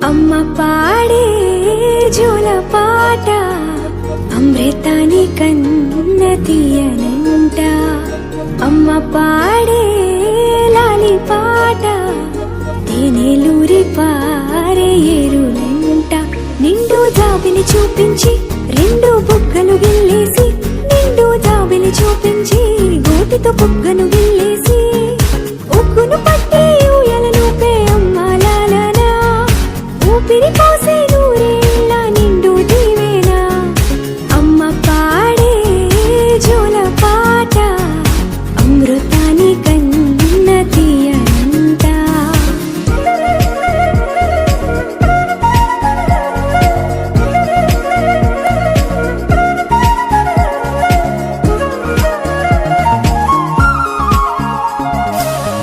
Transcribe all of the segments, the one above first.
అమ్మ పాడే జోల పాట అమృతాని కన్న తీయనంట. అమ్మ పాడే లాలి పాట తేనెలూరి పారే ఏరులంట. నిండు జాబిలి చూపించి రెండు బుగ్గలు గిల్లేసి, నిండు జాబిలి చూపించి గోటితో బుగ్గను గిల్లేసి, ఉగ్గును పట్టి ఊయలను పే అమ్మాలనా, ఊపిరి పోసే నూరేళ్ళ నిండు దీవేనా. అమ్మ పాడే జోల పాట అమృతాని కన్న తీయనంట.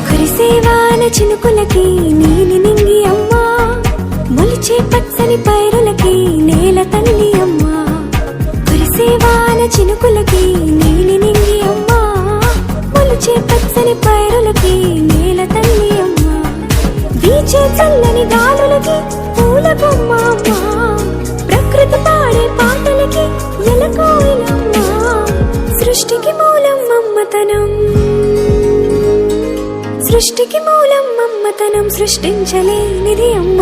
కురిసేవాన చినుకులకి నీలి నింగి అమ్మా, మొలిచే పచ్చని పైరులకి నేల తల్లి అమ్మా. కురిసేవాన చినుకులకి నీలి నింగి అమ్మా, మొలిచే పచ్చని పైరులకి నేల తల్లి అమ్మా. వీచే చల్లని గాలులకి పూల బొమ్మ అమ్మా, ప్రకృతి పాడే పాటలకి ఎలకోయిలమ్మా. సృష్టికి మూలం మమ్మతనం, సృష్టికి మూలం మమ్మతనం, సృష్టించలేనిది అమ్మ.